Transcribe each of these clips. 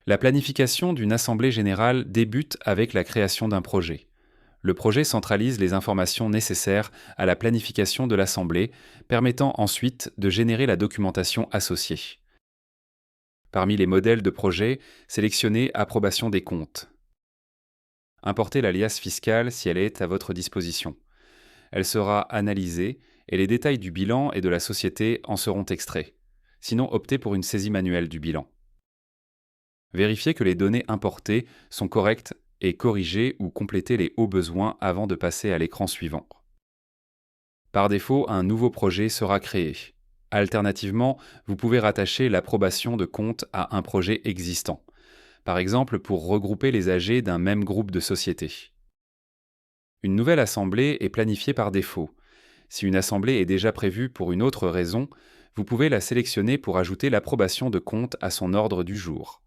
La planification d'une assemblée générale débute avec la création d'un projet. Le projet centralise les informations nécessaires à la planification de l'assemblée, permettant ensuite de générer la documentation associée. Parmi les modèles de projet, sélectionnez Approbation des comptes. Importez la liasse fiscale si elle est à votre disposition. Elle sera analysée et les détails du bilan et de la société en seront extraits. Sinon, optez pour une saisie manuelle du bilan. Vérifiez que les données importées sont correctes et corrigez ou complétez les hauts besoins avant de passer à l'écran suivant. Par défaut, un nouveau projet sera créé. Alternativement, vous pouvez rattacher l'approbation de compte à un projet existant, par exemple pour regrouper les AG d'un même groupe de sociétés. Une nouvelle assemblée est planifiée par défaut. Si une assemblée est déjà prévue pour une autre raison, vous pouvez la sélectionner pour ajouter l'approbation de compte à son ordre du jour.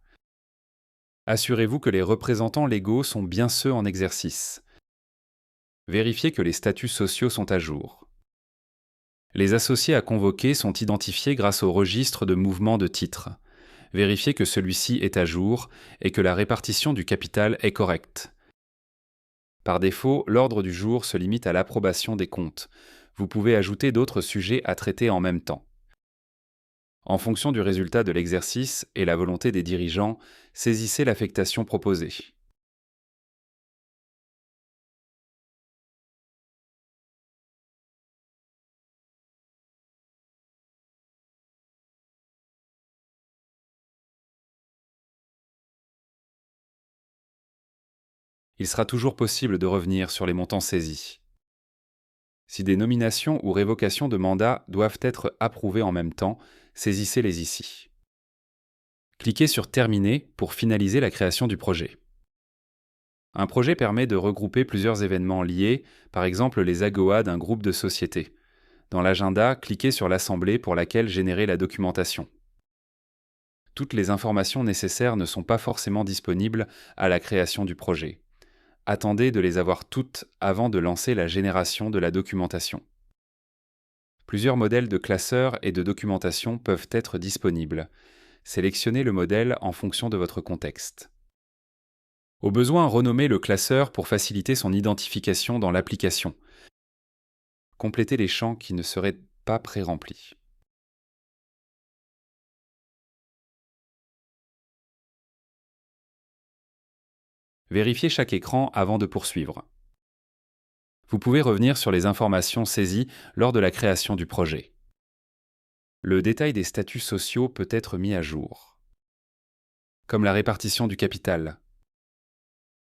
Assurez-vous que les représentants légaux sont bien ceux en exercice. Vérifiez que les statuts sociaux sont à jour. Les associés à convoquer sont identifiés grâce au registre de mouvement de titres. Vérifiez que celui-ci est à jour et que la répartition du capital est correcte. Par défaut, l'ordre du jour se limite à l'approbation des comptes. Vous pouvez ajouter d'autres sujets à traiter en même temps. En fonction du résultat de l'exercice et la volonté des dirigeants, saisissez l'affectation proposée. Il sera toujours possible de revenir sur les montants saisis. Si des nominations ou révocations de mandat doivent être approuvées en même temps, saisissez-les ici. Cliquez sur Terminer pour finaliser la création du projet. Un projet permet de regrouper plusieurs événements liés, par exemple les AGOA d'un groupe de sociétés. Dans l'agenda, cliquez sur l'assemblée pour laquelle générer la documentation. Toutes les informations nécessaires ne sont pas forcément disponibles à la création du projet. Attendez de les avoir toutes avant de lancer la génération de la documentation. Plusieurs modèles de classeurs et de documentation peuvent être disponibles. Sélectionnez le modèle en fonction de votre contexte. Au besoin, renommez le classeur pour faciliter son identification dans l'application. Complétez les champs qui ne seraient pas pré-remplis. Vérifiez chaque écran avant de poursuivre. Vous pouvez revenir sur les informations saisies lors de la création du projet. Le détail des statuts sociaux peut être mis à jour, comme la répartition du capital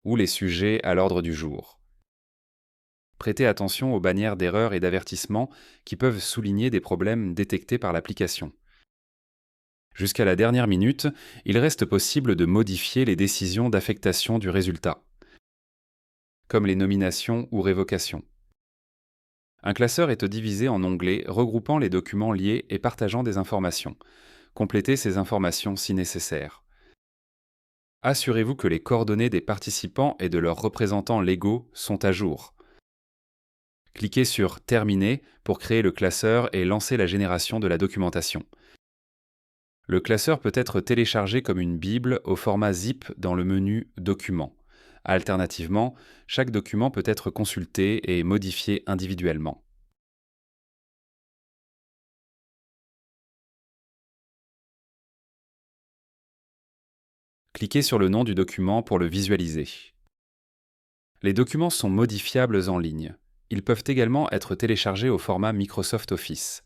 ou les sujets à l'ordre du jour. Prêtez attention aux bannières d'erreurs et d'avertissement qui peuvent souligner des problèmes détectés par l'application. Jusqu'à la dernière minute, il reste possible de modifier les décisions d'affectation du résultat, comme les nominations ou révocations. Un classeur est divisé en onglets regroupant les documents liés et partageant des informations. Complétez ces informations si nécessaire. Assurez-vous que les coordonnées des participants et de leurs représentants légaux sont à jour. Cliquez sur Terminer pour créer le classeur et lancer la génération de la documentation. Le classeur peut être téléchargé comme une bible au format zip dans le menu Documents. Alternativement, chaque document peut être consulté et modifié individuellement. Cliquez sur le nom du document pour le visualiser. Les documents sont modifiables en ligne. Ils peuvent également être téléchargés au format Microsoft Office.